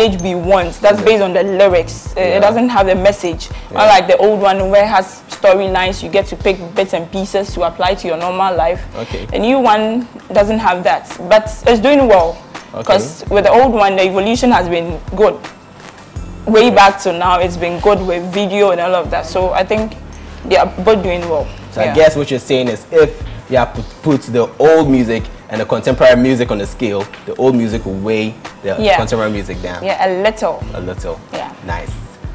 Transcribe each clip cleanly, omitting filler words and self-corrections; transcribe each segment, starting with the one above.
mileage we want. That's based on the lyrics. It doesn't have the message. Unlike the old one where it has storylines, you get to pick bits and pieces to apply to your normal life. Okay. The new one doesn't have that, but it's doing well. Because with the old one, the evolution has been good. Way back to now, it's been good with video and all of that. So I think they are both doing well. So I guess what you're saying is if you have to put the old music and the contemporary music on the scale, the old music will weigh the contemporary music down. Yeah, a little. A little. Yeah. Nice.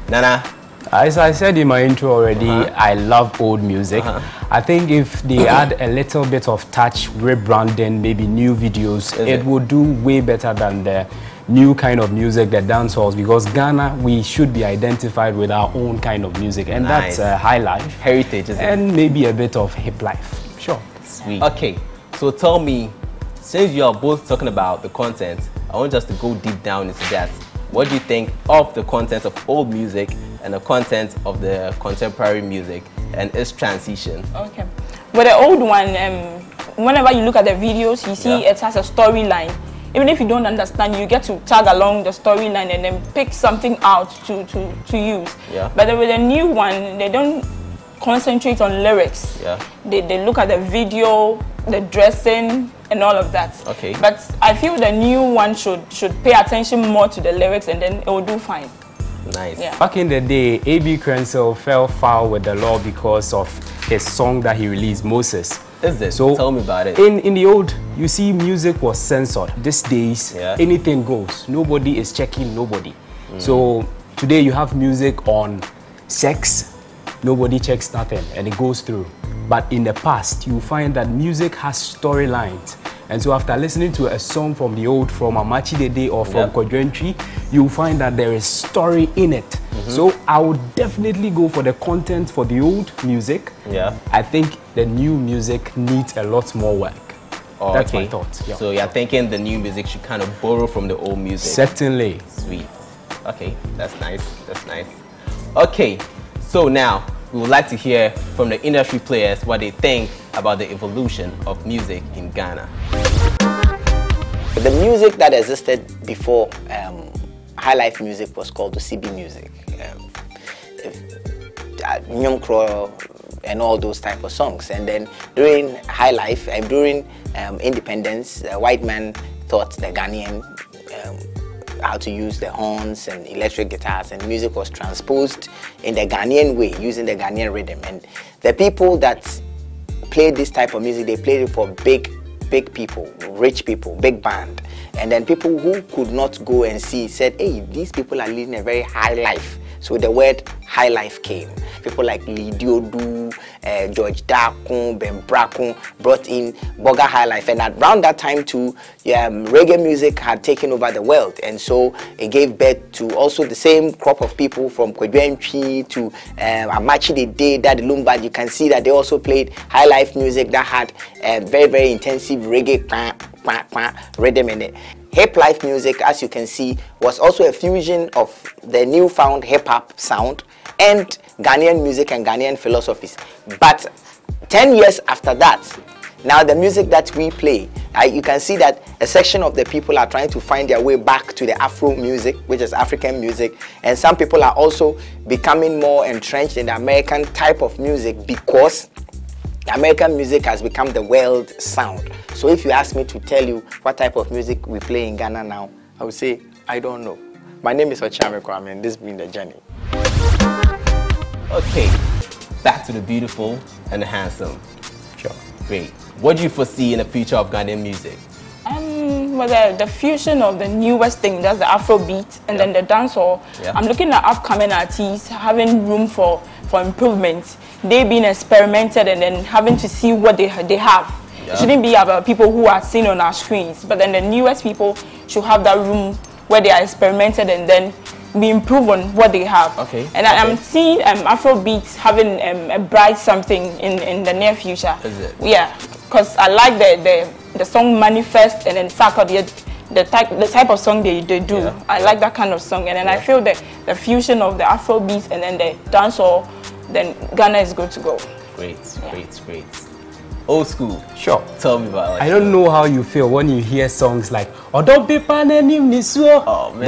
Nana? As I said in my intro already, I love old music. I think if they add a little bit of touch, rebranding, maybe new videos, it would do way better than the new kind of music, the dance halls, because Ghana, we should be identified with our own kind of music, and that's high life. Heritage, isn't it? And maybe a bit of hip life. Sure. Sweet. Okay, so tell me, since you are both talking about the content, I want us to go deep down into that. What do you think of the content of old music and the content of the contemporary music and its transition? Okay. With the old one, whenever you look at the videos, you see it has a storyline. Even if you don't understand, you get to tag along the storyline and then pick something out to use. Yeah. But with the new one, they don't concentrate on lyrics. Yeah. They look at the video, the dressing, and all of that. Okay. But I feel the new one should pay attention more to the lyrics, and then it will do fine. Nice. Yeah. Back in the day, A.B. Crenshaw fell foul with the law because of his song that he released, Moses. Is it? So tell me about it. In the old, you see, music was censored. These days, anything goes. Nobody is checking nobody. So today you have music on sex. Nobody checks nothing, and it goes through. But in the past, you find that music has storylines. And so after listening to a song from the old, from Amachi Dede or from Kodwentri, you find that there is story in it. So I would definitely go for the content for the old music. Yeah. I think the new music needs a lot more work. Oh, that's my thought. Yeah. So you're thinking the new music should kind of borrow from the old music? Certainly. Sweet. Okay, that's nice. That's nice. Okay, so now we would like to hear from the industry players what they think about the evolution of music in Ghana. The music that existed before high life music was called the CB music. Nyom Kro and all those type of songs. And then during high life, during independence, the white man taught the Ghanaian how to use the horns and electric guitars, and music was transposed in the Ghanaian way, using the Ghanaian rhythm. And the people that played this type of music, they played it for big people, rich people, big band. And then people who could not go and see said, hey, these people are living a very high life. So the word high life came. People like Lidiodu, George Dakun, Ben Brakun brought in Boga high life. And around that time too, reggae music had taken over the world. And so it gave birth to also the same crop of people from Kodwentri to Amachi Dede, Daddy Lumba. You can see that they also played high life music that had very, very intensive reggae rhythm in it. Hip life music, as you can see, was also a fusion of the newfound hip-hop sound and Ghanaian music and Ghanaian philosophies. But 10 years after that, now the music that we play, you can see that a section of the people are trying to find their way back to the Afro music, which is African music, and some people are also becoming more entrenched in the American type of music because American music has become the world sound. So if you ask me to tell you what type of music we play in Ghana now, I would say, I don't know. My name is Ochame Kwame, and this has been the journey. Okay, back to the beautiful and the handsome. Sure. Great. What do you foresee in the future of Ghanaian music? Well, the fusion of the newest thing, that's the Afro beat, and then the dancehall. I'm looking at upcoming artists having room for improvement. They being experimented and then having to see what they have. It shouldn't be about people who are seen on our screens, but then the newest people should have that room where they are experimented and then we improve on what they have. And I'm seeing Afro beats having a bright something in the near future. Is it? Yeah, because I like the song Manifest and then Saka, the type of song they do. I like that kind of song, and then I feel that the fusion of the Afro beats and then the dancehall, then Ghana is good to go. Great. Old school. Sure. Tell me about it. I don't know how you feel when you hear songs like "Oh, don't be panning him, Oh man.